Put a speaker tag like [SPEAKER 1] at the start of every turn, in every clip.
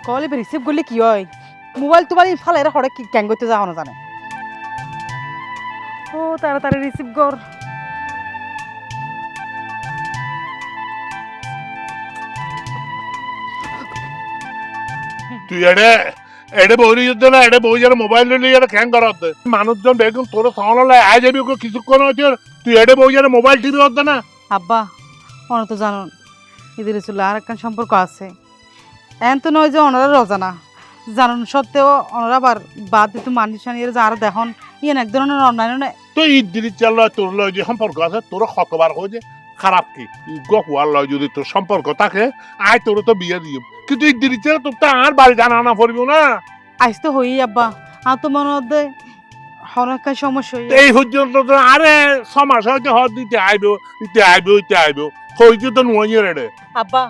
[SPEAKER 1] কলে রিসিভ করলে কি হয় মোবাইল তোমার ফালে এরা হরে কি ক্যাং করতে যাওয়া না জানে ও তাড়াতাড়ি রিসিভ কর
[SPEAKER 2] তুই এডে বই যুদ্ধ না এডে বই যারা মোবাইল নিয়ে যারা খ্যাং করা হচ্ছে মানুষজন বেগুন তোর সামনে আয় যাবি ওকে কিছুক্ষণ হচ্ছে তুই এডে বই যারা মোবাইল টিভি হচ্ছে না
[SPEAKER 1] আব্বা ওনা তো জানো ঈদের রসুল আর একটা সম্পর্ক আছে এন তো নয় যে ওনারা রোজানা জানুন সত্ত্বেও ওনারা আবার বাদ দিতে মানুষ আনিয়ে যে আর দেখুন ইয়েন এক ধরনের অন্যান্য
[SPEAKER 2] তো ঈদ দিলি চাল তোর লয় যে সম্পর্ক আছে তোর কতবার হয়েছে খারাপ কি গহুয়ার লয় যদি তোর সম্পর্ক থাকে আয় তোর তো বিয়ে দিও কিন্তু ঈদ দিলি চাল তোর তো আর বাড়ি জানা আনা পড়বো না
[SPEAKER 1] আজ তো হই আব্বা আর তো মনে হচ্ছে অনেক সমস্যা
[SPEAKER 2] এই পর্যন্ত তো আরে সমাজ হয়তো হদ দিতে আইবো হইতে তো নয় রে
[SPEAKER 1] আব্বা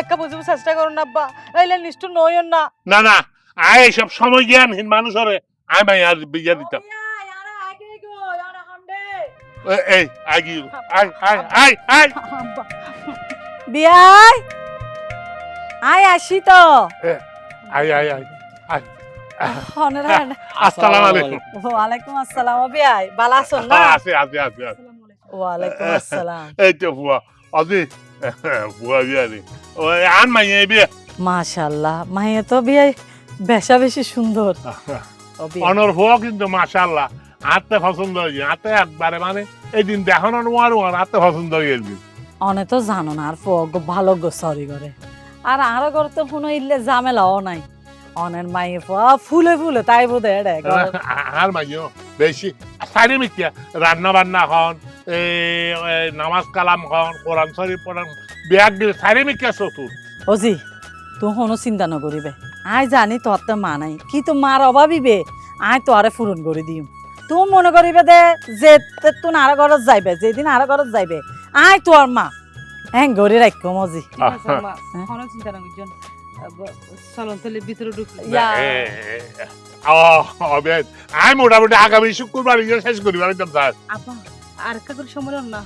[SPEAKER 1] একটা বুঝবো চেষ্টা করুন আব্বা এইলে নিষ্ঠুর নয়ন না
[SPEAKER 2] না না আয় সব সময় জ্ঞানহীন মানুষ হরে আয় ভাই আর বিয়ে দিতাম এই আগি আয়
[SPEAKER 1] আব্বা
[SPEAKER 3] বিয়াই আয় আসি তো
[SPEAKER 2] আয়
[SPEAKER 3] হনরান
[SPEAKER 2] আসসালামু আলাইকুম
[SPEAKER 3] ওয়ালাইকুম আসসালাম বিয়াই ভালো আছো না
[SPEAKER 2] আছে
[SPEAKER 3] ওয়ালাইকুম আসসালাম
[SPEAKER 2] এই তো বুয়া আজি বুয়া বিয়ারি ওই আন মাই বিয়ে
[SPEAKER 3] মাশাআল্লাহ মাইয়া তো বিয়াই বেশা বেশি সুন্দর ও বিয়াই
[SPEAKER 2] অনর বুয়া কিন্তু মাশাআল্লাহ আতে পছন্দ হয়েছে আতে একবারে মানে এই দিন দেখানো আর আতে পছন্দ হয়ে গেছে
[SPEAKER 3] অনে তো জানো না আর ফগ ভালো গো সরি করে আর আরো করে তো কোনো ইল্লে ঝামেলাও নাই অনের মাইয়ে ফুলে ফুলে তাই বোধ এড়ে
[SPEAKER 2] আর মাইও বেশি সারি মিথ্যা রান্না বান্না হন নামাজ কালাম হন কোরআন শরীফ পড়ান বিয়াক দিলে সারি মিথ্যা চতুর
[SPEAKER 3] ওজি তুই কোনো চিন্তা নকরিবে আয় জানি তোর তো মা নাই কি তো মার অভাবিবে আয় তো আরে পূরণ করে দিম তুই মনে করিবে দে যে তুই আরো ঘরত যাইবে যেদিন আরো ঘরত যাইবে আয় তোর মা হ্যাঁ গড়ি রাখো মজি
[SPEAKER 1] অনেক চিন্তা না বুঝছেন চলন তাহলে ভিতরে ঢুকলে
[SPEAKER 2] আমি মোটামুটি আগামী শুক্রবার শেষ করি স্যার
[SPEAKER 1] আব্বা আর একটা করে সময় না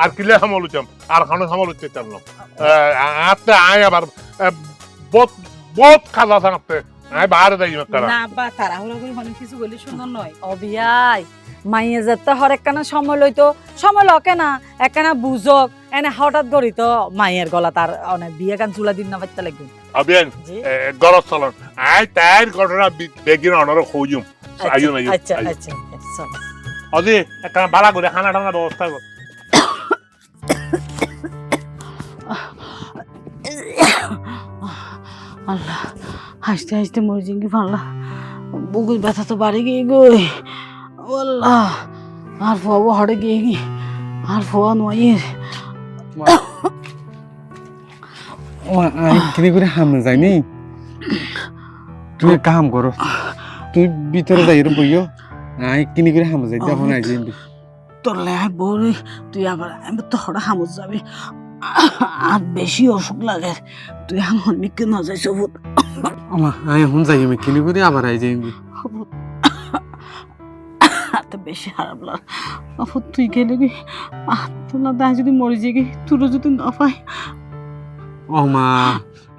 [SPEAKER 2] আর কিলে সামল উঠাম আর খানো সামল উঠতাম না আত্মে আয় আবার বহুত খাজা থাকতে আয় বাইরে যাই
[SPEAKER 1] না আব্বা তাড়াহুড়া করে অনেক কিছু বলে সুন্দর নয়
[SPEAKER 3] অবিয়াই মাইয়ে যেতে হরেক কানা সময় লইতো সময় লকে না একখানা বুঝক এনে হঠাৎ করি তো মাইয়ের গলা তার অনেক বিয়ে কান চুলা দিন না পাইতে লাগবে
[SPEAKER 2] আবিয়ান গরজ চলন আয় তাইর ঘটনা বেগিন অনর খোঁজুম আইও
[SPEAKER 3] আচ্ছা আচ্ছা চলো
[SPEAKER 2] অজি একটা বালা করে খানা টানা ব্যবস্থা কর
[SPEAKER 1] আল্লাহ হাসতে হাসতে মরে জিঙ্গি পারলা বুকুর ব্যথা তো বাড়ি গিয়ে গো আল্লাহ আর ফোয়াবো হড়ে গিয়ে গি আর ফোয়া নয়ের
[SPEAKER 4] কিনে করে হামনে যায়নি তুই এক কাম করো তুই ভিতরে যাই বইও আই কিনে করে হামে যাই যখন আই যাই
[SPEAKER 1] তোর লেহাই বলে তুই আবার আমি তো হড়ে হামত যাবে আর বেশি অসুখ লাগে তুই আমার মিকে না যাই সবুত
[SPEAKER 4] আমার আই এখন যাই আমি কিনে করে আবার আই যাই
[SPEAKER 1] তো বেশি খারাপ লাগে আপু তুই গেলে কি তোর না দায় যদি মরে যাই গে তোরও যদি না পাই
[SPEAKER 4] ও মা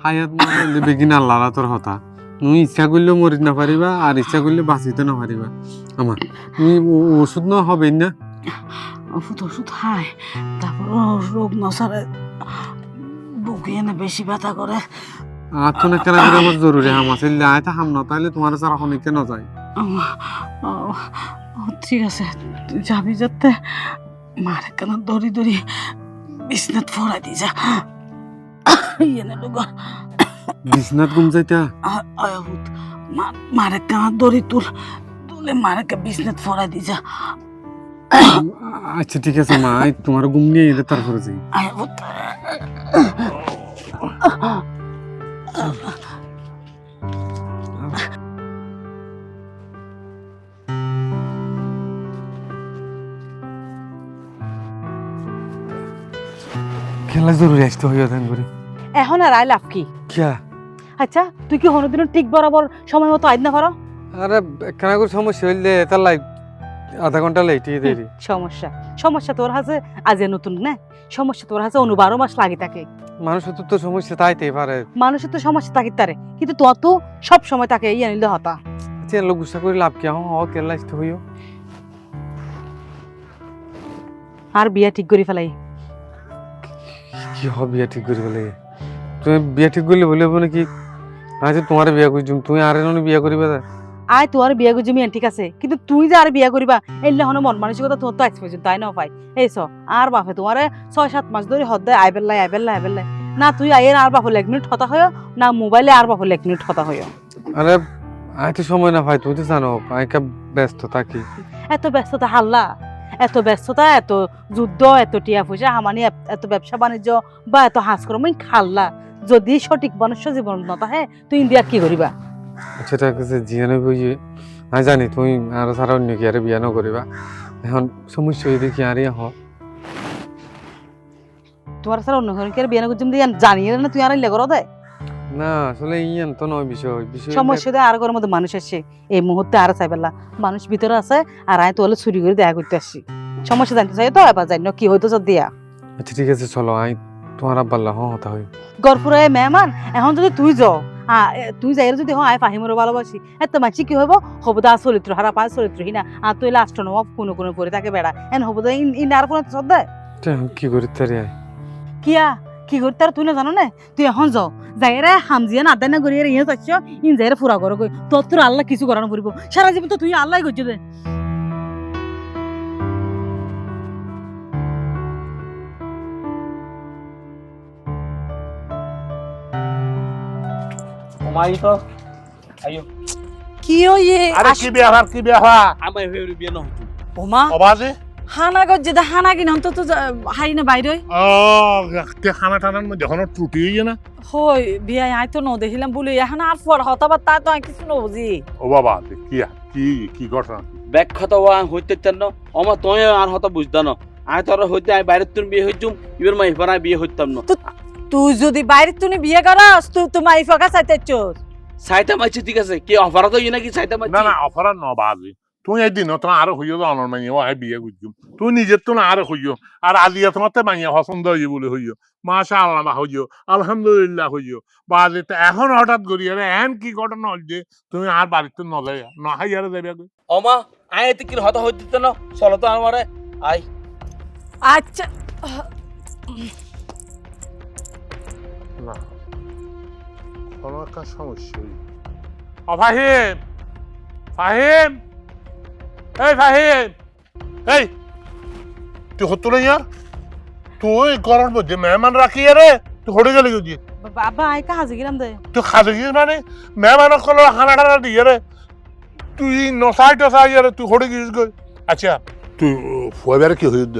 [SPEAKER 4] হায়াত মারলে বেগিন আল্লাহ তোর হতা তুমি ইচ্ছা করলেও মরিত না পারিবা আর ইচ্ছা করলে বাঁচিতে না পারিবা আমার তুমি ওষুধ না হবে না
[SPEAKER 1] ওষুধ ওষুধ খায় তারপর রোগ নসারে বুকে না বেশি ব্যথা করে
[SPEAKER 4] আর তো না কেন করে আমার জরুরি হাম আছে আয় তা হাম না তাইলে তোমার সারা অনেক কেন যায়
[SPEAKER 1] ঠিক আছে তুই যাবি যাতে মারে কেন দড়ি দড়ি বিছনাত ফোড়া দি যা ইয়েনে ডুগা
[SPEAKER 4] বিছনাত ঘুম যাইতা
[SPEAKER 1] আয়াহুত মারে কেন দড়ি তুলে মারে কে বিছনাত ফোড়া দি যা
[SPEAKER 4] আচ্ছা ঠিক আছে মা তোমার ঘুম নিয়ে এলে তারপরে যাই
[SPEAKER 1] আয়াহুত
[SPEAKER 4] খেলা জরুরি আসতে হইয়া দেন করে
[SPEAKER 1] এখন আর আই লাভ কি
[SPEAKER 4] কিয়া
[SPEAKER 1] আচ্ছা তুই কি হনোদিনও ঠিক বরাবর সময় মতো আইদ না পারো
[SPEAKER 4] আরে কেন করে সমস্যা হইলে তার লাই আধা ঘন্টা লেট হয়ে দেরি
[SPEAKER 1] সমস্যা তোর হাতে আজ নতুন না সমস্যা তোর হাতে 12 মাস লাগি থাকে
[SPEAKER 4] মানুষের তো সমস্যা তাইতেই পারে।
[SPEAKER 1] মানুষের তো সমস্যা থাকি তারে, কিন্তু তোর তো সব সময় তাকে ইয়ে নিলে হতা।
[SPEAKER 4] যে লোক গুসা করে লাভ কি হ কেলা আসতে হইও।
[SPEAKER 1] আর বিয়া ঠিক করে ফেলাই।
[SPEAKER 4] কি হ বিয়া ঠিক করে বলে? তুমি বিয়া ঠিক করলে বলে বলে কি আজ তোমার বিয়া করছুম, তুমি আর এনে বিয়া করিবে?
[SPEAKER 1] আয় তোর বিয়া করছি মিয়ান ঠিক আছে, কিন্তু তুই যে আর বিয়া করিবা এলে হনো মন মানসিকতা তোর তো আজ পর্যন্ত তাই না পাই। এই আর বাপে তোমার 6-7 মাস ধরে হদ্দায় আইবেল্লাই না, তুই আইয়ের আর বাপলে 1 মিনিট হতা হয় না, মোবাইলে আর বাপলে 1 মিনিট হতা হয়।
[SPEAKER 4] আরে আই তো সময় না ভাই, তুমি তো জানো আইকা ব্যস্ত থাকি।
[SPEAKER 1] এত ব্যস্ততা হাল্লা, এত ব্যস্ততা, এত যুদ্ধ, এত টিয়া পয়সা হামানি, এত ব্যবসা বাণিজ্য বা এত হাস করম খাল্লা, যদি সঠিক মনুষ্য জীবন নতা হ্যাঁ তুই ইন্ডিয়া কি করিবা?
[SPEAKER 4] সেটা কাছে জিয়ানো বইয়ে আমি জানি তুমি আর সারা অন্য কি আরে বিয়া ন করিবা। এখন সমস্যা হয়ে দেখি আরে হ
[SPEAKER 1] তোমার স্যার অন্য কি আর বিয়া করছিম দিয়ে জানিয়ে না তুই আর ইল্লা করো দেয়
[SPEAKER 4] না। আসলে ইয়ান তো নয় বিষয় বিষয়
[SPEAKER 1] সমস্যা দেয় আর ঘরের মধ্যে মানুষ আসছে এই মুহূর্তে আর চাইবেলা মানুষ ভিতরে আছে আর আমি তোলে চুরি করে দেখা করতে আসছি। সমস্যা জানতে চাই তো এবার জানি কি হইতো দিয়া।
[SPEAKER 4] আচ্ছা ঠিক আছে চলো আই তোমার আব্বাল্লা হতা হই
[SPEAKER 1] গরপুরে মেহমান এখন যদি তুই যাও তুই যাই যদি হয় ফাহিমর ভালোবাসি এত মাছি কি হইব হব দা চরিত্র হারা পায় চরিত্রহীনা আর তুই লাস্ট নব কোনো কোনো করে তাকে বেড়া এন হব দা ইন আর কোনো শ্রদ্ধায়
[SPEAKER 4] কি করি তারি আই
[SPEAKER 1] কিয়া কি করতে আর তুই না জানো না তুই এখন যাও যাইরে হামজিয়া না আদায় না করি ইয়ে চাচ্ছ ইন যাইরে ফুরা করো কই তোর আল্লাহ কিছু করানো পড়িব সারা জীবন তো তুই আল্লাহ করছো দে।
[SPEAKER 5] Omai to. Ayo.
[SPEAKER 3] কি ইয়ে
[SPEAKER 2] আরে কি ব্যাপার কি ব্যাপার?
[SPEAKER 5] Amai fevri biya no hutu.
[SPEAKER 3] ওমা
[SPEAKER 2] অবাজে
[SPEAKER 3] হানা গজ্জে দা হানা কিনা অন্তত হাই না বাইরে
[SPEAKER 2] ও তে খানা টানার মধ্যে এখনো ত্রুটি হইছে না?
[SPEAKER 3] হই বিয়া আই তো ন দেখিলাম বলে এখন আর পর হতাবা তা তো আমি কিছু ন বুঝি।
[SPEAKER 2] ও বাবা কি কি কি ঘটনা?
[SPEAKER 5] Back khata wa hoite tenno. Oma toy ar hota bujdano. Ai tor hoite ai বাইরে তুন বিয়ে হইছুম ইবার মাই ফরা বিয়ে হইতাম না।
[SPEAKER 3] তুই যদি বাইরে তুমি বিয়ে করস তুই তোমার ইফকা চাইতেছস
[SPEAKER 5] সাইতা মাইছে ঠিক আছে কি অফার তো ইনা কি সাইতা মাইছে
[SPEAKER 2] না না অফার ন বাজি তুই একদিন তো আর হইও তো অনর মাইয়া আই বিয়ে করছুম তুই নিজের তো না আর হইও আর আলিয়া তোমার তো মাইয়া পছন্দ হইয়ে বলে হইও মাশাআল্লাহ মা হইও আলহামদুলিল্লাহ হইও বাজে তো এখন হঠাৎ করি আরে এন কি ঘটনা হল যে তুমি আর বাড়িতে ন যাই না হাইয়ারে যাবে
[SPEAKER 5] ওমা আই এতে কি হতা হইতে তেন চলো তো আমারে আই
[SPEAKER 3] আচ্ছা
[SPEAKER 2] না কোনো একটা সমস্যা ও ফাহিম ফাহিম এই ফাহিম এই তুই হতো না ইয়ার তুই ঘরের মধ্যে মেহমান রাখি রে তুই হড়ে গেলি গিয়ে
[SPEAKER 1] বাবা আই কাজে গেলাম দে
[SPEAKER 2] তুই খাজে গিয়ে মানে মেহমান কল হানা টানা দিয়ে রে তুই নসাই টসাই রে তুই হড়ে গিয়েছিস গই আচ্ছা তুই ফুয়াবের কি হইদ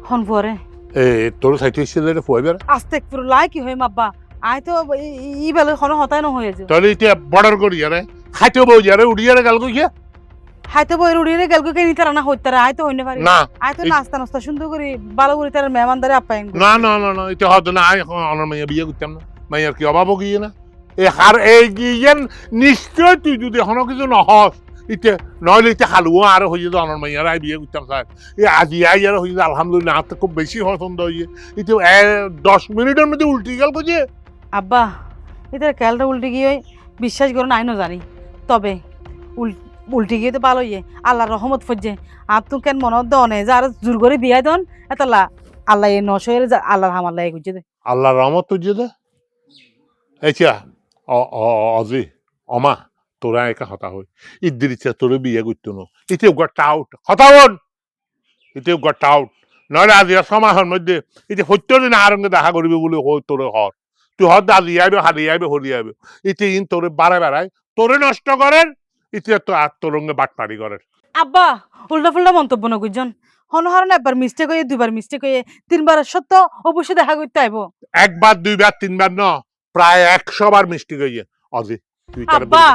[SPEAKER 1] হন পরে
[SPEAKER 2] এ তোর সাইতে এসেছিল রে ফুয়াবের
[SPEAKER 1] আস্তে একটু লাই কি হয় মাব্বা আই তো ই বেলে হন হতাই ন হয়েছে
[SPEAKER 2] তাহলে এটা বর্ডার করি রে খাইতে বউ যারে উড়িয়ে রে গেল গিয়ে
[SPEAKER 1] হাইতে বই রুড়িয়ে গেল কে নি তারা না হইতে আই তো হইনে পারি
[SPEAKER 2] না
[SPEAKER 1] আই তো নাস্তা নাস্তা সুন্দর করে ভালো করে তার মেহমানদারে আপ্যায়ন করি।
[SPEAKER 2] না না না না এটা হতো না আই অনার মাইয়া বিয়ে করতাম না মাইয়ার কি অভাব গিয়ে না এ হার এই গিয়েন নিশ্চয় তুই যদি এখনো কিছু নহস ইতে নইলে ইতে হালুয়া আর হয়ে যেত অনার মাইয়ার আই বিয়ে করতাম স্যার এ আজি আই আর হয়ে যেত আলহামদুলিল্লাহ হাতে খুব বেশি পছন্দ হয়ে ইতে 10 মিনিটের মধ্যে উল্টি গেল বুঝে
[SPEAKER 1] আব্বা এদের খেয়ালটা উল্টে গিয়ে বিশ্বাস করো না আইনো জানি তবে উল্টে গিয়ে তো ভালো ইয়ে আল্লাহর রহমত ফজে আর তুই কেন মনে দনে যে আর জোর করে বিয়ে দন এতলা আল্লাহ এই নশয়ের আল্লাহর হামাল্লাহ গুজে দে
[SPEAKER 2] আল্লাহর রহমত তুই দে এইচা অজি অমা তোরা একা হতা হই ইদ্দির ইচ্ছা তোরে বিয়ে করতো না ইতে গট আউট হতা হন ইতে গট আউট নইলে আজি সমাজের মধ্যে ইতে 70 দিন আরঙ্গে দেখা করবি বলে তোরে হর তুই হদ আজি আইবে হালি আইবে হলি আইবে ইতে ইন তোরে বাড়ায় তোরে নষ্ট করেন ইতে তো আত্মরঙ্গে বাটপাড়ি করেন
[SPEAKER 1] আব্বা উল্টা ফুল্টা মন্তব্য না গুজন হনহারণ একবার মিস্টেক হয়ে দুইবার মিস্টেক হয়ে তিনবার সত্য অবশ্যই দেখা করতে আইব
[SPEAKER 2] একবার দুইবার তিনবার ন প্রায় 100 বার মিষ্টি গইয়ে অজি তুই
[SPEAKER 1] আব্বা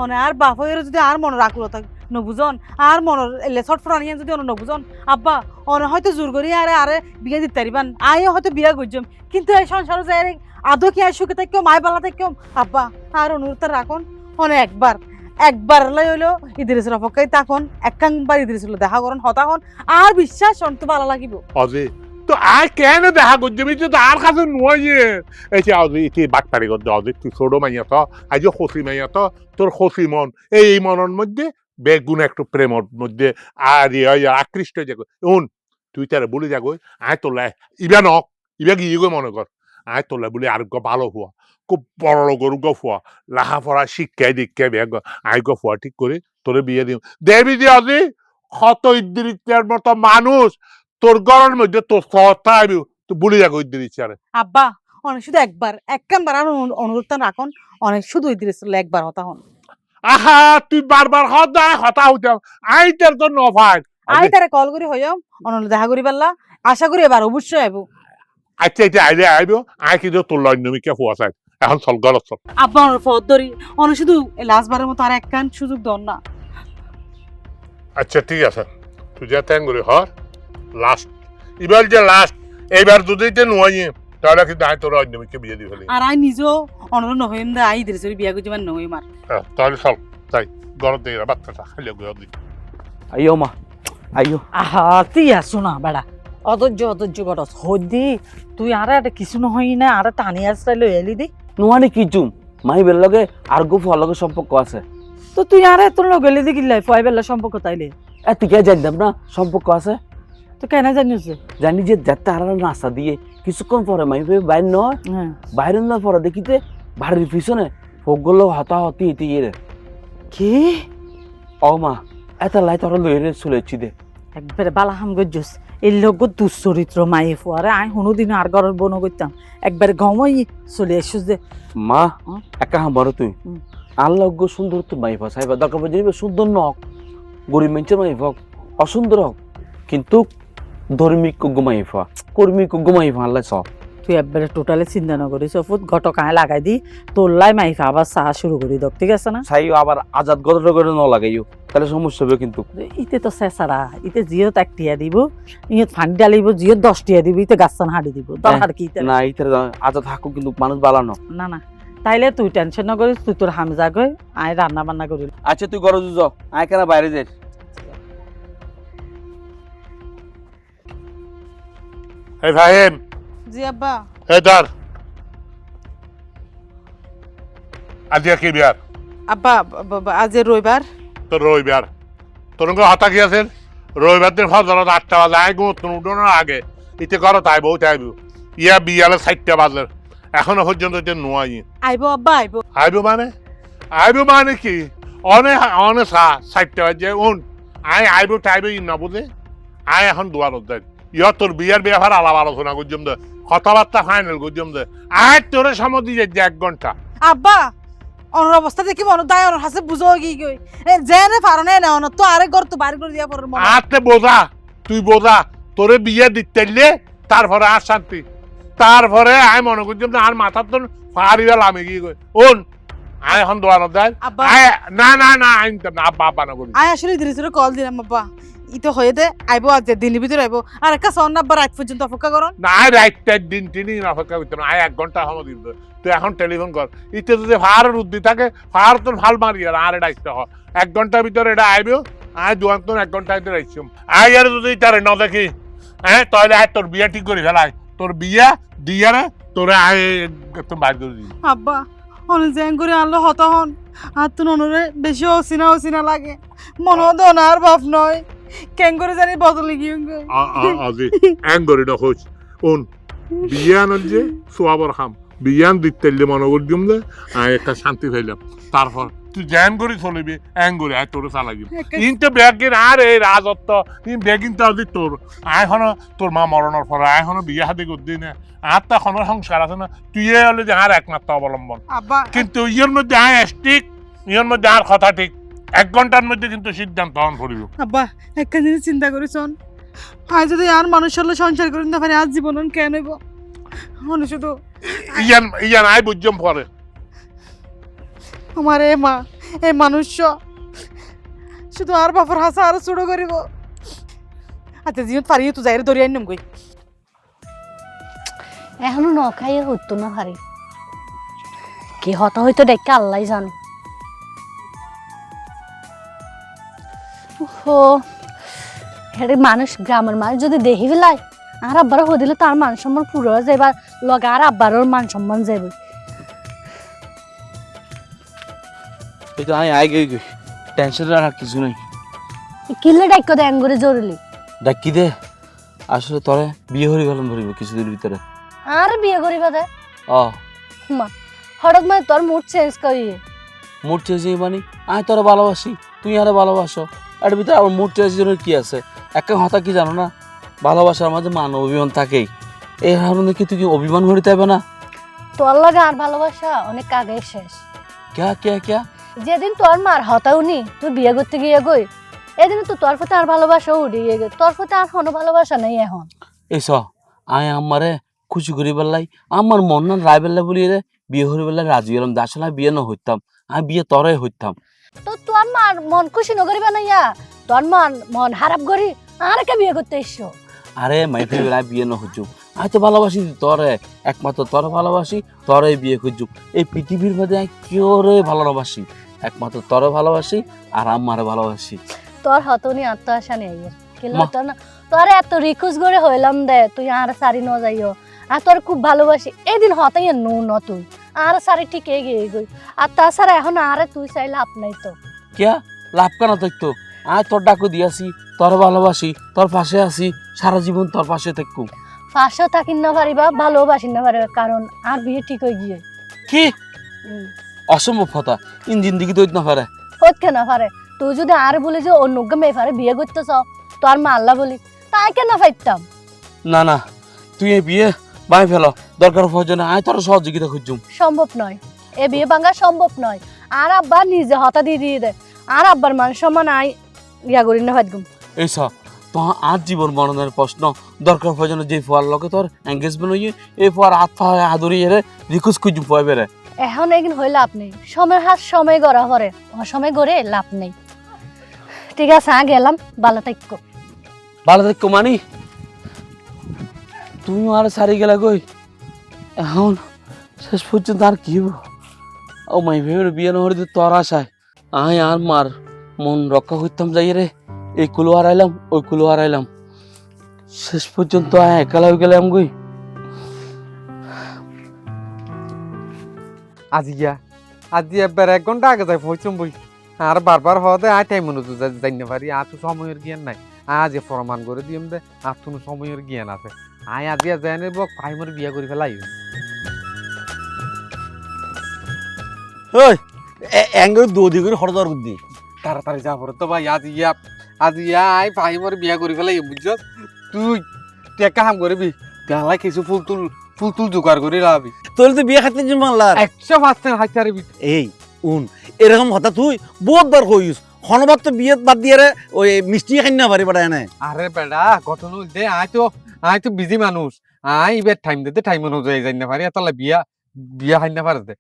[SPEAKER 1] অনে আর বাপ হয়ে যদি আর মনে রাখলো থাক নবুজন আর মনের এলে ছটফট আনিয়ে যদি অন্য নবুজন আব্বা অনে হয়তো জোর করি আরে আরে বিয়ে দিতে পারিবান আইও হয়তো বিয়া করছম কিন্তু এই সংসারে যাই আদৌ কি আর সুখে থাকো মায় পালা থাকো আব্বা আর অনুরোধ রাখন অনে একবার লাই হইলো ইদ্রিসের অপেক্ষায় তখন একবার ইদ্রিস দেখা করেন হতাখন আর বিশ্বাস অন্ত ভালো লাগিব
[SPEAKER 2] অজি তো আয় কেন দেখা করছে মিছে তো আর কাছে নয় এই যে আজি ইতি বাটপাড়ি করছে আজি তুই ছোট মাইয়া তো আজ খসি মাইয়া তো তোর খসি মন এই মনের মধ্যে বেগুন একটু প্রেমর মধ্যে আর আকৃষ্ট যাগো উন তুই তারা বলে যাগো আয় তোলা ইবা নক ইবা গিয়ে গো মনে কর আয় তোলা বলে আর ভালো হওয়া খুব বড় গরু গো ফুয়া লাহা পড়া শিক্ষায় দীক্ষায় বেগ আয় গো ফুয়া ঠিক করে তোরে বিয়ে দিও দেবী যে আজি ক্ষত ইদ্রিচার মতো মানুষ তোর গরমের মধ্যে তোর সত্তা আইবি তুই বলে যাগো ইদ্রিচারে
[SPEAKER 1] আব্বা অনেক শুধু একবার আর অনুরোধ রাখন অনেক শুধু ইদ্রিসুল্লাহ একবার হতা হন
[SPEAKER 2] আহা তুই বারবার হতা হইতাম আইটার তো নফাক
[SPEAKER 1] আই তারে কল করি হইয়াম অনল দেখা করি পারলা আশা করি এবার অবশ্যই আইব
[SPEAKER 2] আচ্ছা এটা আইলে আইব আই কিন্তু তোর লন্যমিকে ফুয়া চাই এখন চল গলত চল
[SPEAKER 1] আব্বা অনর ফদ ধরি অনেক শুধু লাস্টবারের মতো আর একখান সুযোগ দন না
[SPEAKER 2] আচ্ছা ঠিক আছে তুই যা ট্যাং করি হর লাস্ট এবার যে লাস্ট এইবার যদি এটা নয় তাহলে কিন্তু আই তোর লন্যমিকে বিয়ে দিয়ে ফেলি
[SPEAKER 1] আর আই নিজেও অনর নহইম দে আই ইদ্রিসুর বিয়া করছি মানে নহইম আর
[SPEAKER 2] তাহলে চল তাই গরম দিয়ে বাচ্চাটা খাইলে গিয়ে দিই
[SPEAKER 5] আইও মা আইও
[SPEAKER 3] আহা তুই আসো না বেড়া অধৈর্য করস হদি তুই আর একটা কিছু নহয় না আর টানি আসতে লই এলি দি
[SPEAKER 5] নোয়ানি কি চুম মাই বের লগে আর গো ফুয়ার লগে সম্পর্ক আছে
[SPEAKER 3] তো তুই আর এত লোক এলি দি কিল্লাই ফয় বেলা সম্পর্ক তাইলে
[SPEAKER 5] এতিকে জানতাম না সম্পর্ক আছে
[SPEAKER 3] তো কেন জানিস
[SPEAKER 5] জানি যে যাতে আর নাস্তা দিয়ে কিছুক্ষণ পরে মাই বাইর নয়
[SPEAKER 3] হ্যাঁ
[SPEAKER 5] বাইরে না পরে দেখিতে বাড়ির পিছনে ফোকগুলো হতাহতি ইতিয়ে রে
[SPEAKER 3] কি
[SPEAKER 5] ও মা এত লাই তোর লইরে চলেছি দে
[SPEAKER 3] একবারে বালা হাম গজ্জস এই লোক দুশ্চরিত্র মায়ে ফুয়ারে আই কোনোদিন আর ঘরের বনো করতাম একবারে গমই চলে এসুস যে
[SPEAKER 5] মা একা হামারো তুই
[SPEAKER 3] হুম।
[SPEAKER 5] আল্লাহ গো সুন্দর তো মাইফা সাইবা দরকার পড়ে সুন্দর নক গরিব মানুষের মাইফা অসুন্দর হোক কিন্তু ধর্মিক গুমাইফা কর্মিক গুমাইফা আল্লাহ সব
[SPEAKER 3] তুই একবারে টোটালি চিন্তা না করিস ফুট ঘটকায় লাগাই দি তোরলাই মাইফা আবার চা শুরু করি দক ঠিক আছে না
[SPEAKER 5] সাইও আবার আজাদ গদর করে ন লাগাইও তাহলে সমস্যা হবে কিন্তু
[SPEAKER 3] ইতে তো চেঁচারা ইতে জিওত 1 টিয়া দিব ইয়ে ফান্ডি ডালিব জিওত 10 টিয়া দিব ইতে গাছান হাড়ি দিব দরকার কি ইতে
[SPEAKER 5] না ইতার আজাদ হাকু কিন্তু মানুষ বালানো
[SPEAKER 3] না তাইলে তুই টেনশন না করিস তুই তোর হামজা গই আয় রান্না বান্না করি
[SPEAKER 5] আচ্ছা তুই ঘরে যা আয় কেন বাইরে যাই
[SPEAKER 2] এই ভাইম
[SPEAKER 1] জি আব্বা
[SPEAKER 2] এই ধর আজ কি বিয়ার
[SPEAKER 1] আব্বা আজ রবিবার
[SPEAKER 2] তোর রবিবার তোর হতা কি আছে রবিবার দিন ফজরত 8টা বাজে আই গো তোর উঠোনের আগে ইতে করো তাই বউ তাইব ইয়া বিয়ালে 4টা বাজে এখনো পর্যন্ত এটা নোয়াই
[SPEAKER 1] আইবো আব্বা আইবো
[SPEAKER 2] আইব মানে কি অনে 4টা বাজে উন আইব টাইব ই না বুঝে আই এখন দুয়ার দেয় ইয়া তোর বিয়ার ব্যাপার আলাপ আলোচনা করছিম দে কথাবার্তা ফাইনাল করছিম দে আয় তোর সময় দিয়ে 1 ঘন্টা
[SPEAKER 1] আব্বা অনর অবস্থা দেখি মনে দায় অনর হাসে বুঝো কি কই জেনে পারনে না অন তো আরে ঘর তো বাইরে করে দিয়া পড়র মনে
[SPEAKER 2] আতে বোঝা তুই বোঝা তোরে বিয়ে দিতেলে তারপরে আর শান্তি তারপরে আয় মনে করছিম না আর মাথার তো ফাড়িয়া লামে গিয়ে কই ওন আয় এখন দোয়ানো দেয়
[SPEAKER 1] আব্বা
[SPEAKER 2] না আইনতাম না আব্বা না করি
[SPEAKER 1] আয় আসলে ধীরে কল দিলাম আব্বা ইতো হয়ে দে আইবো আজ দিনের ভিতরে আইবো আর একটা সন্না আব্বা রাত পর্যন্ত অপেক্ষা করুন
[SPEAKER 2] না রাইটটা দিন তিনি অপেক্ষা করতে না আয় 1 ঘন্টা সময় দিব তুই এখন টেলিফোন কর ইতে যদি ফার রুদ্ধি থাকে ফার তোর ফাল মারি আর ডাকতে হয় 1 ঘন্টার ভিতরে এটা আইবো আয় দুয়ান তোর 1 ঘন্টা ভিতরে আইছিম আয় আর যদি তারে ন দেখি হ্যাঁ তাহলে আয় তোর বিয়া ঠিক করে ফেলাই তোর বিয়া দিয়ারে তোরে আয় একদম বাইর করে দিবি
[SPEAKER 1] আব্বা অনেক জ্যাং করে আনলো হত হন আর তো ননরে বেশি অসিনা লাগে মনে হতো না আর বাপ নয় কেন করে জানি বদলে গিয়ে
[SPEAKER 2] আজি অ্যাঙ্গরি নখোজ উন বিয়ান যে সোয়াবর খাম বিয়ান দিতে মনে করছিম যে আয় একটা শান্তি পাইলাম তারপর তুই জ্যান করে চলিবি অ্যাঙ্গরি আয় তোর চালাগি কিন্তু ব্যাগিন আর এই রাজত্ব ব্যাগিন তো আজি তোর আয় হনো তোর মা মরণের পরে আয় হনো বিয়া হাতে করদি না আর তো এখনো সংস্কার আছে না তুই হলে যে আর একমাত্র অবলম্বন
[SPEAKER 1] আব্বা
[SPEAKER 2] কিন্তু ইয়ের মধ্যে আয় ঠিক ইয়ের মধ্যে আর কথা ঠিক 1 ঘন্টার মধ্যে কিন্তু সিদ্ধান্ত হন করিব
[SPEAKER 1] আব্বা একটা জিনিস চিন্তা করেছন আজ যদি আর মানুষ হলে সংসার করেন না পারে আজ জীবন কেন হইব মনে শুধু
[SPEAKER 2] ইয়ান আয় বুঝম পরে
[SPEAKER 1] আমার এই মানুষ শুধু আর বাপর হাসা আর চুড়ো করিব আচ্ছা জিনিস পারিয়ে তো যাইরে ধরিয়ে আনিম কই
[SPEAKER 6] এখনো ন খাইয়ে হতো না হারি কি হতা হইতো দেখে আল্লাহ জানে ও হেরে মানুষ গ্রামের মানুষ যদি দেখি ফেলায় আর আব্বার হদিলে তার মান সম্মান পুরো যাইবার লগে আর আব্বারও মান সম্মান যাইব।
[SPEAKER 5] এই তো আয় গই গই, টেনশন আর কিছু নাই।
[SPEAKER 6] কিলে ডাইক দেন করে জরুরি।
[SPEAKER 5] ডাকি দে, আসলে তোরে বিয়ে হয়ে গেলাম ধরিব কিছুদিনের ভিতরে।
[SPEAKER 6] আর বিয়ে করিবা দে
[SPEAKER 5] ও
[SPEAKER 6] মা হঠাৎ মানে তোর মুড চেঞ্জ করি।
[SPEAKER 5] মুড চেঞ্জ মানে আমি তোরে ভালোবাসি, তুই আরে ভালোবাসো, এর ভিতরে আমার মুড চেঞ্জ জন্য কি আছে? একটা কথা কি জানো না, ভালোবাসার মাঝে মান অভিমান থাকেই, এই কারণে কি তুই কি অভিমান করিতে হবে না?
[SPEAKER 6] তোর লাগে আর ভালোবাসা অনেক আগে শেষ।
[SPEAKER 5] ক্যা ক্যা ক্যা?
[SPEAKER 6] যেদিন তোর মার হতাউনি তুই বিয়ে করতে গিয়ে গই, এদিন তো তোর প্রতি আর ভালোবাসা উঠে গিয়ে তোর প্রতি আর কোনো ভালোবাসা নেই এখন।
[SPEAKER 5] এইস আয় আমারে খুশি করি বেলাই, আমার মন না রায় বেলা বলি রে বিয়ে হরি বেলা রাজি হলাম, আসলে বিয়ে না হইতাম, আমি বিয়ে তরে হইতাম।
[SPEAKER 6] তো তোর মার মন খুশি নকরিবা না ইয়া, তোর মন খারাপ করি আর কে বিয়ে করতে এসছো?
[SPEAKER 5] আরে মাই ফের বেলা বিয়ে না হইছুক, আমি তো ভালোবাসি তরে, একমাত্র তরে ভালোবাসি, তরে বিয়ে খুঁজুক। এই পৃথিবীর মধ্যে আমি কেউ রে ভালোবাসি, একমাত্র তরে ভালোবাসি আর আমারে ভালোবাসি।
[SPEAKER 6] তোর হতনি আত্মআশা নেই কিলো তোর না, তোর এত রিকোয়েস্ট করে হইলাম দে তুই আর সারি ন যাইও, আর তোর খুব ভালোবাসি এদিন হতাই নো ন তুই আর সারি ঠিক গিয়ে গই। আর তাছাড়া এখন আরে তুই চাই লাভ নাই তো।
[SPEAKER 5] কিয়া লাভ কেন থাকতো? আমি তোর ডাকু দিয়াছি, তোর ভালোবাসি, তোর পাশে আছি, সারা জীবন তোর পাশে থাকবো।
[SPEAKER 6] পাশেও থাকিন না পারিবা, ভালোবাসিন না পারিবা, কারণ আর বিয়ে ঠিক হয়ে গিয়ে।
[SPEAKER 5] কি অসম্ভব কথা, ইঞ্জিন দিকে তো না পারে।
[SPEAKER 6] হত কেন পারে? তুই যদি আর বলি যে অন্য মেয়ে পারে বিয়ে করতেছ, তোর মা আল্লাহ বলি তাই কেন পাইতাম?
[SPEAKER 5] না না, তুই এই বিয়ে বাই ফেল, দরকার প্রয়োজনে আমি তোর সহযোগিতা খুঁজুম।
[SPEAKER 6] সম্ভব নয়, এ বিয়ে ভাঙা সম্ভব নয়। আর আব্বা নিজে হতা দিয়ে দে, আর আব্বার মান সম্মান আই ইয়া করি না ভাইগুম।
[SPEAKER 5] এইস তো আজ জীবন মরণের প্রশ্ন, দরকার প্রয়োজনে যে ফোয়ার লগে তোর এঙ্গেজমেন্ট হইয়ে এই ফোয়ার হাত পা আদরি এরে রিকোয়েস্ট খুঁজুম ফয় বেড়ে।
[SPEAKER 6] এখন একদিন হয়ে লাভ নেই, সময় হাত সময় গড়া পরে, অসময় গড়ে লাভ নেই। ঠিক আছে গেলাম, ভালো থাকো।
[SPEAKER 5] ভালো থাকো মানি, তুমি আর সারি গেলা কই, এখন শেষ পর্যন্ত আর কি হবো? ও মাই ভেবে বিয়ে না হলে তোর আশায় আয় আর মার মন রক্ষা করতাম যাই রে, এই কুলো হারাইলাম ওই কুলো হারাইলাম, শেষ পর্যন্ত আয় একালা হয়ে গেলাম গই।
[SPEAKER 4] আজি একবার 1 ঘন্টা আগে যাই পৌঁছম বই, আর বারবার হওয়াতে আয় টাইম অনুযায়ী যাই না পারি, আর তো সময়ের জ্ঞান নাই। আজ প্রমাণ করে দিম দে আর তো সময়ের জ্ঞান আছে। আয় আজি যাই নেব পাইমর বিয়া করে ফেলাই।
[SPEAKER 7] ওই এঙ্গেল দৌদি করে হরদর দি
[SPEAKER 4] তাড়াতাড়ি যা পড়ে তো ভাই, আজি আয় পাইমর বিয়া করে ফেলাই বুঝছ? তুই এক কাম করবি, গালাই কিছু ফুল তুল জোগাড় করে লাবি,
[SPEAKER 7] তোর তো বিয়ে খাতে মানলার
[SPEAKER 4] 100% হাতে পারবি।
[SPEAKER 7] এই উন এরকম হতা তুই বহুত বার কইস, হনবাদ তো বিয়ে বাদ দিয়ে রে ওই মিষ্টি খাই না পারি বেড়ায় না।
[SPEAKER 4] আরে বেড়া ঘটনা দে, আয় তো বিজি মানুষ, আয় এবার টাইম দিতে টাইম অনুযায়ী যাই না পারি, তাহলে বিয়া খাই না পারে দে।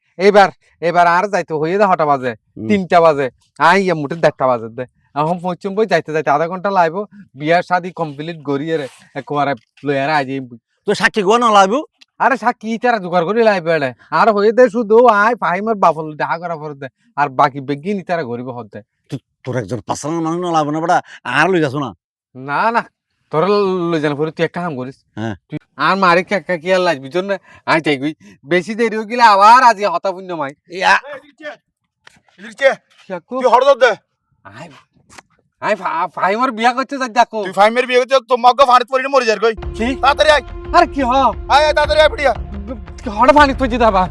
[SPEAKER 4] এবার আর যাইতে হয়ে যা 6টা বাজে 3টা বাজে, আই মুঠে 1:30 বাজে দে। এখন পৌঁছম বই যাইতে আধা ঘন্টা লাগবো, বিয়ার শাদি কমপ্লিট করিয়ে রে একবারে লয়ার আই যাই।
[SPEAKER 7] তো সাক্ষী গোয়া না লাগবো।
[SPEAKER 4] আরে সাক্ষী তারা জোগাড় করে লাই বেড়ে আর হয়ে দে, শুধু আয় ফাহিমের বাপল দেখা করা পর দে, আর বাকি বেগিন তারা গরিব হতে।
[SPEAKER 7] তোর একজন পার্সোনাল মানুষ না লাগবো না বেড়া, আর লই যাস না।
[SPEAKER 4] না তোর লই জানা পরে তুই এক কাম করিস,
[SPEAKER 7] হ্যাঁ
[SPEAKER 4] আর মারি কাকা কি আর লাগবি জন্য আই যাইবি, বেশি দেরি হয়ে গেলে আবার আজি হতা পুণ্য মাই।
[SPEAKER 8] তুই হরদর দে,
[SPEAKER 4] আই ফাহিমের বিয়া করতে যাই দেখো।
[SPEAKER 8] তুই ফাইমের বিয়ে করতে তোমাকে ফানিত পড়ি মরে যার কই
[SPEAKER 4] কি
[SPEAKER 8] তাড়াতাড়ি আয়,
[SPEAKER 4] আর কি হ
[SPEAKER 8] আয় আয় তাড়াতাড়ি আয় পিড়িয়া।
[SPEAKER 4] হঠাৎ পানি তুই যেতে আবার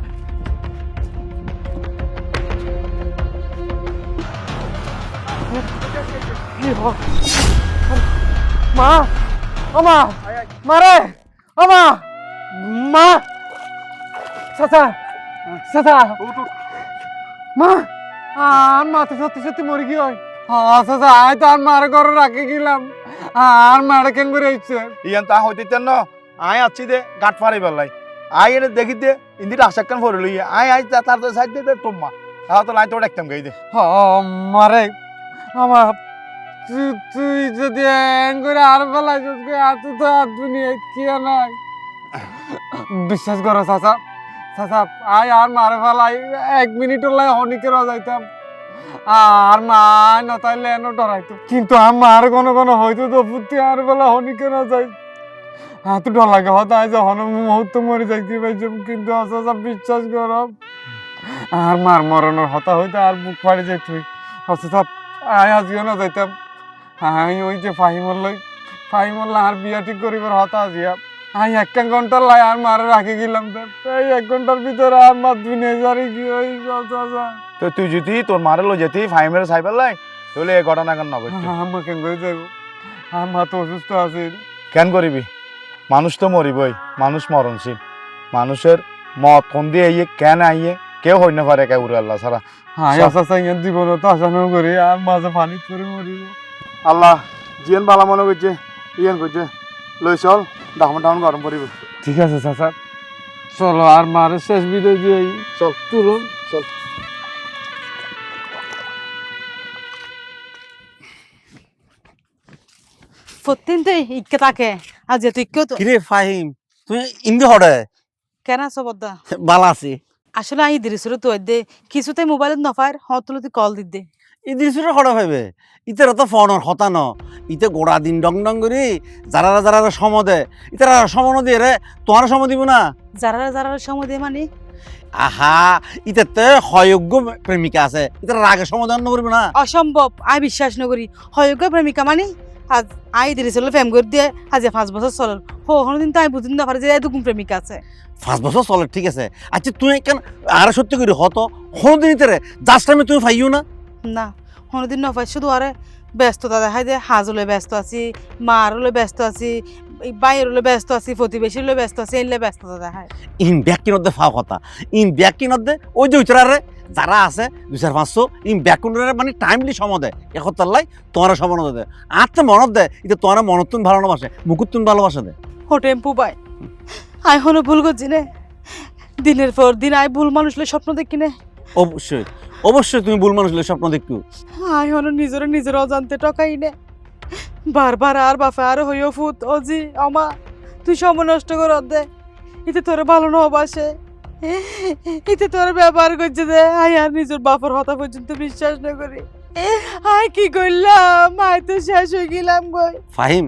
[SPEAKER 4] মা ওমা মারে ওমা মা চাচা মা আর মা তো সত্যি মরে গিয়ে হয়। চাচা আয় তো আর মার ঘরে রাখে গেলাম, আর মারে কেন করে ইচ্ছে
[SPEAKER 8] ইয়ান তা হইতে ন আয় আছি দে গাঁট ফাড়াই বেলাই, আয় এনে দেখি দে ইন্দির আশাক কান ফরে লইয়া আয় তার সাইড দে তোমা তাহলে তো লাই তো দেখতাম গাই দে।
[SPEAKER 4] মারে আমার তুই যদি এন করে আর বেলা আর তো আর দুনিয়া কি নাই। বিশ্বাস করো চাচা আয় আর মারে ফেলাই 1 মিনিটের লাই হনিকের যাইতাম, আর মা নতাইলে এনে ডরাইতো, কিন্তু আমার কোনো হয়তো তো ফুটি আর বেলা হনিকের যাই হাত ডর লাগে হয়তো আজ যখন মুহূর্ত মরে যাইতে পাইছিলাম, কিন্তু আচ্ছা বিশ্বাস করম আর মার মরণের হতা হইতে আর বুক পাড়ি যাইত অথচ আয় আজিও না যাইতাম। আমি ওই যে ফাহিমল্লা আর বিয়া ঠিক করিবার হতা আজিয়া আমি 1 ঘন্টার লাই আর মারে রাখি গেলাম। এই 1 ঘন্টার ভিতরে আর মা দুনিয়া জারি কি ওই চাচা।
[SPEAKER 8] তো তুই যদি তোর মারে লো যেতি ফাইমের সাইবার লাই তাহলে এই ঘটনা কেন নগর
[SPEAKER 4] আমা কেন করে যাইব? আমার মা তো অসুস্থ আছে।
[SPEAKER 8] কেন করিবি? মানুষ তো মরিবই, মানুষ মরণশীল। মানুষের মত কোন দিয়ে আইয়ে কেন আইয়ে কেউ হই না পারে, কেউ আল্লাহ ছাড়া।
[SPEAKER 4] হ্যাঁ আশা জীবন তো আশা না করি আর মাঝে পানি পরে মরিব।
[SPEAKER 8] আল্লাহ জিয়ান বালা মনে করছে ইয়ান করছে, লই চল ডাউন গরম পড়িব।
[SPEAKER 4] ঠিক আছে চাচা, চলো আর মারে শেষ বিদায় দিয়ে
[SPEAKER 8] চল
[SPEAKER 4] চলুন।
[SPEAKER 8] চল।
[SPEAKER 1] প্রতিদিন তো ইকে থাকে আর যেহেতু ইকেও তো
[SPEAKER 7] কিরে ফাহিম, তুই ইন্দি হড়ে
[SPEAKER 1] কেন আছো বদ্দা?
[SPEAKER 7] বালা আছি।
[SPEAKER 1] আসলে আমি দিরিছিল তো দে কিছুতে মোবাইলত নফার হতলতি কল দিতে
[SPEAKER 7] ইদিরিসুরে হড়ে ভাইবে ইতের তো ফোনের হতা ন ইতে গোড়া দিন ডং ডং করি যারা সমদে ইতারা সমন দিয়ে রে তোমার সম দিব না।
[SPEAKER 1] যারা সময় দিয়ে মানে
[SPEAKER 7] আহা ইতে হয়োগ্য প্রেমিকা আছে, ইতার রাগে সমাধান করবো না।
[SPEAKER 1] অসম্ভব, আমি বিশ্বাস নকরি। হয়োগ্য প্রেমিকা মানে আজ আই দিরিছিল ফেম করে দিয়ে আজ 5 বছর চল দিন তো আমি বুঝিন না পারি যে এতগুণ প্রেমিকা আছে।
[SPEAKER 7] 5 বছর চলে ঠিক আছে, আচ্ছা তুই কেন আর সত্যি করি হতো কোনোদিন ইতারে জাস্ট টাইমে তুমি পাইও না।
[SPEAKER 1] না কোনোদিন নপাই, শুধু আরে ব্যস্ততা দেখাই যে হাজলে ব্যস্ত আছি, মার হলে ব্যস্ত আছি, বাইর হলে ব্যস্ত আছি, প্রতিবেশী হলে ব্যস্ত আছি, এলে ব্যস্ততা দেখায়।
[SPEAKER 7] ইন ব্যাকিন অধ্যে ফাও কথা, ইন ব্যাকিন অধ্যে ওই যে উচরারে যারা আছে 200-500 ইন ব্যাকুন্ডরে মানে টাইমলি সময় দেয় একতার লাই তোমার সময় দেয় আর তো মনত দেয় এটা তোমার মনতুন ভালোবাসে মুকুতুন ভালোবাসে দেয়।
[SPEAKER 1] হো টেম্পু বাই আই হলো ভুল করছি নে, দিনের পর দিন আই ভুল মানুষলে স্বপ্ন দেখি নে।
[SPEAKER 7] অবশ্যই তুমি ভুল মানুষ হলে স্বপ্ন দেখতো।
[SPEAKER 1] আই হলো নিজের অজান্তে টকাই নে বারবার আর বাফা আর হইও ফুত অজি আমা তুই সময় নষ্ট কর দে, এতে তোর ভালো নবাসে, এতে তোর ব্যবহার করছে দে। আই আর নিজের বাপর হতা পর্যন্ত বিশ্বাস না করি। আই কি করলাম, আই তো শেষ হয়ে গেলাম গই।
[SPEAKER 7] ফাহিম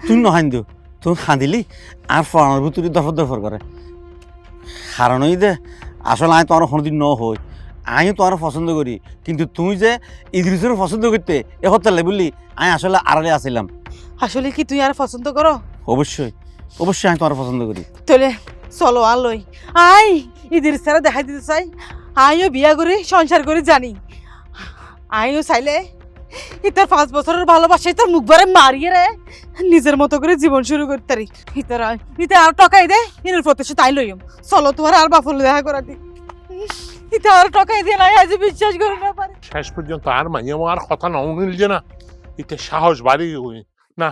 [SPEAKER 7] তুই নহাইন্দু তুই খাঁদিলি আর ফরানোর ভিতরে দফর করে কারণ ওই দে আসলে আমি তোমার কোনোদিন ন হই, আমি তোমার পছন্দ করি, কিন্তু তুমি যে ইদ্রিসের পছন্দ করতে একতালে বললি আমি আসলে আড়ালে আসিলাম।
[SPEAKER 1] আসলে কি তুই আর পছন্দ করো?
[SPEAKER 7] অবশ্যই আমি তোমার পছন্দ করি।
[SPEAKER 1] তোলে চলো আলোই আই ইদির সারা দেখাই দিতে চাই, আইও বিয়া করে সংসার করে জানি, আইও চাইলে ইতার 5 বছরের ভালোবাসা তোর মুখ ভরে মারিয়ে রে নিজের মতো করে জীবন শুরু করতে পারি। ইতা আর টকাই দে ইনের প্রতিশোধ তাই লইম। চলো তোমার আর বাপল দেখা করা দি, ইতা আর টকাই দিয়ে নাই আজ বিশ্বাস করে না পারে।
[SPEAKER 2] শেষ পর্যন্ত আর মাইয়া আর কথা নমিল যে না এতে সাহস বাড়ি হই না।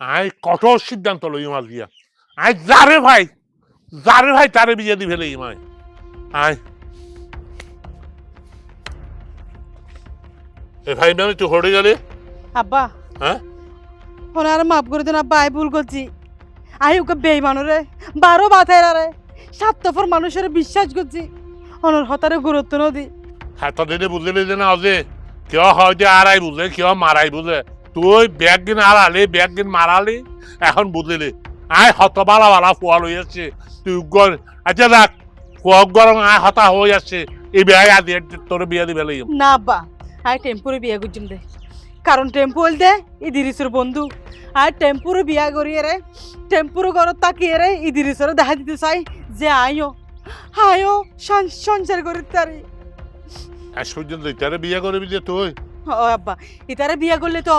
[SPEAKER 2] আই কঠোর সিদ্ধান্ত লই মাল দিয়া আই যারে ভাই তারে বিয়ে দি ফেলে ইমাই আই এ ভাই মানে তুই হড়ে গেলে
[SPEAKER 1] আব্বা
[SPEAKER 2] হ্যাঁ
[SPEAKER 1] ওনে আর মাফ করে দেন আব্বা, আই ভুল করছি। আই ওকে বেইমানরে 12 মাথায় রে স্বার্থপর মানুষের বিশ্বাস করছি, অনর হতারে গুরুত্ব নদী।
[SPEAKER 2] হ্যাঁ তোদের বুঝলে যে না যে কেউ হয়তো আড়াই বুঝে কেউ মারাই বুঝে, তুই ব্যাগ দিন আড়ালি ব্যাগ দিন মারালি এখন বুঝলি আয় হত বালা ফুয়া লই যাচ্ছে তুই আচ্ছা দেখ ফুয়াক গরম আয় হতা হয়ে যাচ্ছে এই বিয়ে আদি তোর বিয়ে দিবে লাগি
[SPEAKER 1] না আব্বা আই টেম্পুরে বিয়া করছিম দে, কারণ টেম্পু হল দে ইদিরিসের বন্ধু। আর টেম্পুরে বিয়া করিয়ে রে টেম্পুর ঘরত তাকিয়ে রে ইদিরিসের দেখা দিতে চাই যে আয়ো সংসার করিতে পারি।
[SPEAKER 2] আজ পর্যন্ত ইতারে বিয়ে করবি যে তুই
[SPEAKER 1] ও আব্বা ইতারে বিয়া করলে তো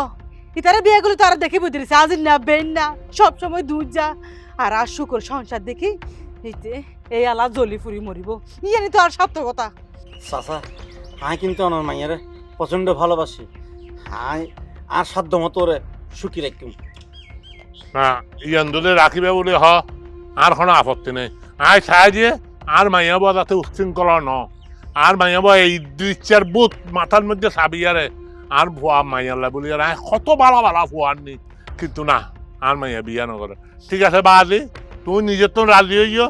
[SPEAKER 1] আর দেখি বুঝিস আজ না বেন না সব সময় দুধ যা আর শুকর সংসার দেখি এই আলা জলি ফুরি মরিব ইয়ানি তো আর সার্থকতা।
[SPEAKER 7] চাচা আমি কিন্তু আমার মাইয়ারে প্রচন্ড ভালোবাসি, আমি আর সাধ্য মতো ওরে সুখী রাখি
[SPEAKER 2] না ইয়ান দলে রাখিবে বলে হ আর কোনো আপত্তি নেই। আয় চাই দিয়ে আর মাইয়া বা যাতে উশৃঙ্খলা ন আর মাইয়া বা এই দৃশ্যার বুথ মাথার মধ্যে সাবিয়ারে আর ভুয়া মাইয়াল্লা বলি আর কত বালা ভুয়ার নি, কিন্তু না আর মাইয়া বিয়া নকরে। ঠিক আছে বাজি তুই নিজের তো রাজি হইও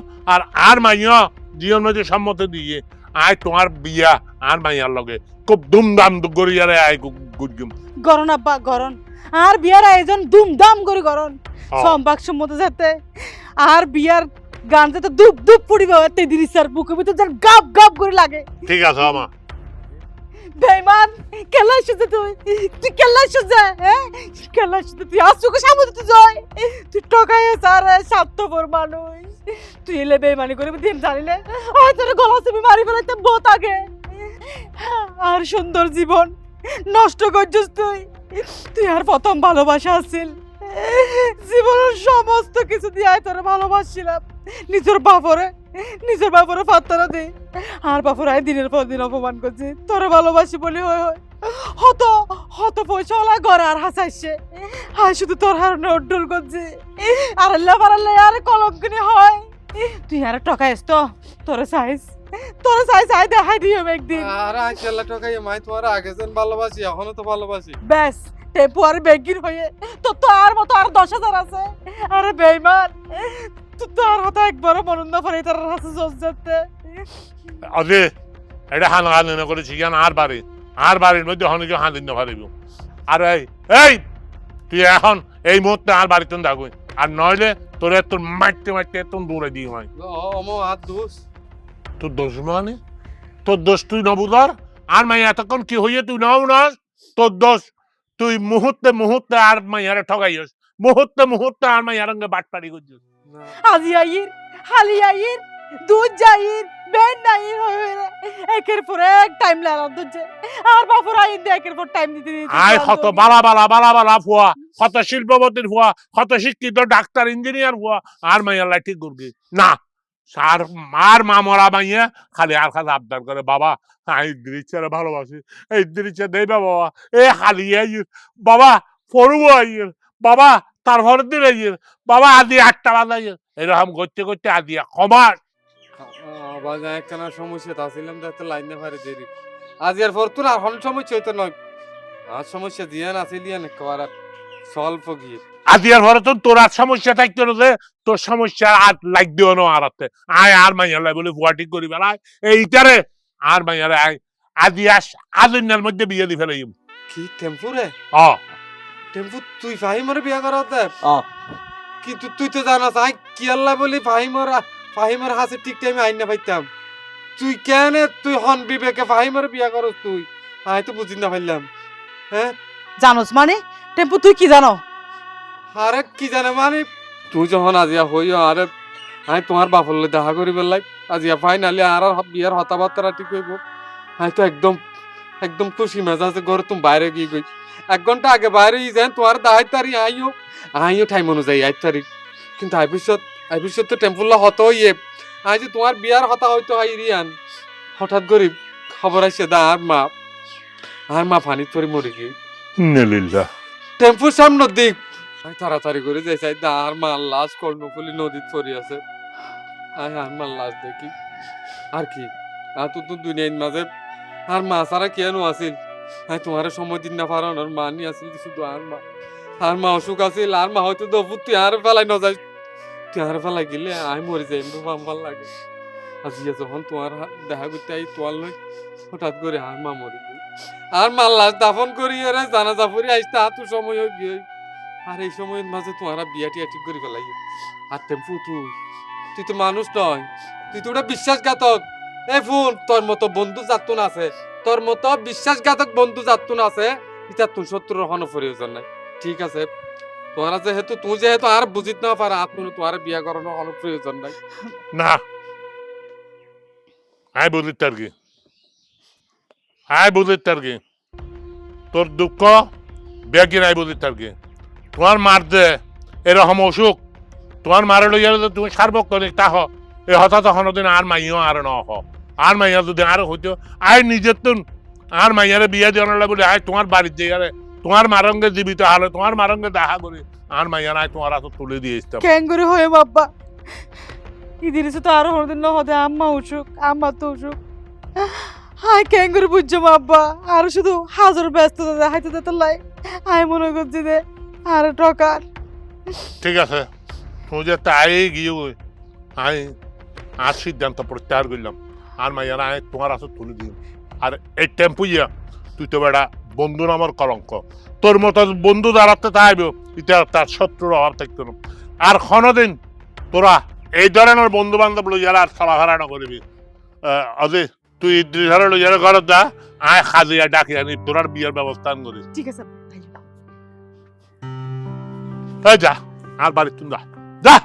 [SPEAKER 2] আর মাইয়া জীবন মধ্যে সম্মতি দিয়ে আয় তোমার বিয়া আর মাইয়ার লগে খুব ধুমধাম করিয়ারে আয় গুজগুম
[SPEAKER 1] গরন আব্বা গরন আর বিয়ার আয়োজন ধুমধাম করে গরন। সম্বাক সম্মত যেতে আর বিয়ার গান যেতে দুপ দুপ পড়িবে তে দিরিসার বুকের ভিতর যেন গাপ গাপ করে লাগে।
[SPEAKER 2] ঠিক আছে আমা।
[SPEAKER 1] বেঈমান কেলা শুধু তুই কেলা শুধু হ্যাঁ কেলা শুধু তুই আসুকে সামনে তুই জয় তুই টকায় সারে স্বার্থপর মানুষ তুই এলে বেঈমানি করে দিন জানিলে হয়তো গলা চেপে মারি ফেলাইতে বহুত আগে আর সুন্দর জীবন নষ্ট করছিস তুই তুই আর প্রথম ভালোবাসা আছিল জীবনের সমস্ত কিছু দিয়ে তোরে ভালোবাসছিলাম নিজের বাপরে ফাত্তারা দে আর বাপর আয় দিনের পর দিন অপমান করছে তোরে ভালোবাসি বলি হয় হত হত পয়সাওয়ালা ঘর আর হাসাইছে আর শুধু তোর হারণে অড্ডর করছে আর আল্লাহ পারাল্লাহ আর কলঙ্কিনী হয় তুই আর টকাইস তো তোরে সাইজ আয় দেখাই দিও একদিন।
[SPEAKER 4] আর আই কেলা ঠকাই মাই তোমার আগে যেন ভালোবাসি এখনো তো ভালোবাসি।
[SPEAKER 1] ব্যাস টেপু আর বেগিন হয়ে তোর তো আর মতো আর 10,000 আছে। আরে বেঈমান তুই তো আর হতো একবারও মনন্দ করে তার হাসে জোর যেতে
[SPEAKER 2] আজি এটা হান হান করেছি কেন আর বাড়ির মধ্যে হনিকে হান দিন পারিব। আর এই তুই এখন এই মুহূর্তে আর বাড়িতে থাকবি আর নইলে তোর মারতে তোর দৌড়ে দিই হয়।
[SPEAKER 4] অমো হাত দোষ
[SPEAKER 2] তোর দোষ মানে তোর দোষ তুই নবুদার আর মাই এতক্ষণ কি হইয়ে তুই নাও না তোর দোষ তুই মুহূর্তে আর মাইয়ারে ঠগাইস মুহূর্তে আর মাইয়ারঙ্গে বাটপাড়ি করছিস।
[SPEAKER 1] আজি আইর হালি আইর দুধ যাইর বেন নাইর হয়ে একের পর এক টাইম লাগা দুধে আর বাপর আইন দে একের পর টাইম দিতে
[SPEAKER 2] আয় কত বালা ফুয়া কত শিল্পপতির ফুয়া কত শিক্ষিত ডাক্তার ইঞ্জিনিয়ার ফুয়া আর মাইয়া ঠিক করবি না সার মার মা মরা মাইয়া খালি আবদার করে বাবা আমি দৃশ্যে ভালোবাসি এই দৃশ্যে দেবে বাবা এ খালি বাবা পড়বো আইয়ের বাবা তারপর দিন আইয়ের বাবা আদি 8টা বাজাই এরকম করতে আদিয়া কমার
[SPEAKER 4] বাজা একখানা সমস্যা আসছিলাম যাতে লাইনে পারে দেরি আজ এর পর তোর আর হন সমস্যা হইতো নয় আর সমস্যা দিয়ান আসিলিয়ান একবার স্বল্প গিয়ে
[SPEAKER 2] আদিয়ার ঘরে তো তোর আর সমস্যা থাকতো না যে তোর সমস্যা আর লাগ দিও না আর আয় আর মাইয়ালাই বলে ফুয়া ঠিক করি বেলায় এইটারে আর মাইয়ারে আয় আদিয়ার মধ্যে বিয়ে দি ফেলাই
[SPEAKER 4] কি টেম্পু রে টেম্পু তুই ফাহিমরে বিয়া করাতে কিন্তু তুই তো জানাস আই কি আল্লাহ বলি ফাহিমর হাসে ঠিক টাইমে আইন না পাইতাম তুই কেন তুই হন বিবেকে ফাহিমরে বিয়া করস তুই আই তো বুঝি না পাইলাম হ্যাঁ
[SPEAKER 1] জানোস মানে টেম্পু তুই কি জানো
[SPEAKER 4] আরে কি জানে মানে তুই যখন আজিয়া হইও আরে আমি তোমার বাপলে দেখা করি বেলাই আজিয়া ফাইনালি আর বিয়ার হতাবার্তা ঠিক হইব আমি তো একদম খুশি মেজাজে ঘরে তুমি বাইরে গিয়ে গই 1 ঘন্টা আগে বাইরে যান তোমার দাহাই তারি আইও টাইম অনুযায়ী আই তারি কিন্তু আইবিশ্বত তো টেম্পুল্লা হতো আই যে তোমার বিয়ার হতা হইতো আই রিয়ান হঠাৎ করে খবর আইসে দা আর মা ফানি তোরে মরে গিয়ে টেম্পুর সামনের দিক আমি তাড়াতাড়ি করে যাই চাই আর মার লাশ কর্ণফুলি নদীত পড়ে আছে আর মার লাশ দেখি আর কি আর তো দুনিয়ার মাঝে আর মা ছাড়া কেন আসিল আমি তোমার সময় দিন না পারো আর মা নিয়ে আসিল শুধু আর মা অসুখ আছিল আর মা হয়তো দফু তুই আর ফেলাই না যাই তুই আর ফেলাই গেলে আমি মরে যাই ভাল লাগে আজ যখন তোমার দেখা করতে আই তোয়াল নয় হঠাৎ করে আর মা মরে গেল আর মার লাশ দাফন করি আর জানাজা পড়ি আসতে হাতু সময় হয়ে গিয়ে আর এই সময়ের মাঝে তোমার বিয়া টিয়া ঠিক করে ফেলাই আর টেম্পু তুই তো মানুষ নয় তুই তো ওটা বিশ্বাসঘাতক এই ফোন তোর মতো বন্ধু যাতুন আছে তোর মতো বিশ্বাসঘাতক বন্ধু যাতুন আছে এটা তুই শত্রুর কোনো প্রয়োজন নাই ঠিক আছে তোমার যেহেতু আর বুঝিত না পারা আত্মন তোমার বিয়া করানোর কোনো প্রয়োজন নাই
[SPEAKER 2] না আই বুঝিত আর কি তোর দুঃখ বেগি নাই বুঝিত আর কি তোমার মার যে এরকম অসুখ তোমার মারে লইয়া তুমি সার্বক্ষণিক তাহ এই হঠাৎ দিন আর মাইও আর ন আর মাইয়া যদি আর হইতো আই নিজের তো আর মাইয়ারে বিয়া দিয়ে বলে আয় তোমার বাড়ির জায়গায় তোমার মারঙ্গে জীবিত হলে তোমার মারঙ্গে দেখা করি আর মাইয়ার আয় তোমার হাতে তুলে দিয়ে আসতাম
[SPEAKER 1] ক্যাঙ্গুরি হয়ে বাবা ইদিরিসে তো আরো হরদিন না হতে আম্মা তো অসুখ হাই ক্যাঙ্গুরি বুঝছো বাবা আর শুধু হাজার ব্যস্ততা দেখাইতে দিতে লাই আয় মনে করছি দে আর টকার
[SPEAKER 2] ঠিক আছে তুই যে তাই গিয়ে আই আর সিদ্ধান্ত প্রত্যাহার করলাম আর মাইয়ার আয় তোমার হাতে তুলে দিই আর এই টেম্পু ইয়া তুই তো বেড়া বন্ধু নামের কলঙ্ক। তোর মতো বন্ধু দাঁড়াতে তাইব এটা তার শত্রুর অভাব থাকতো না। আর কোনোদিন তোরা এই ধরনের বন্ধু বান্ধব লইয়ারা আর চলাফেরা নকরিবি। অজি তুই ইদ্রিস হারে লইয়ারা ঘরত যা, আয় খাজিয়া ডাকি আনি তোরার বিয়ের ব্যবস্থা করি।
[SPEAKER 1] ঠিক আছে
[SPEAKER 2] এই যা আর বাড়ি তুমি যা যা।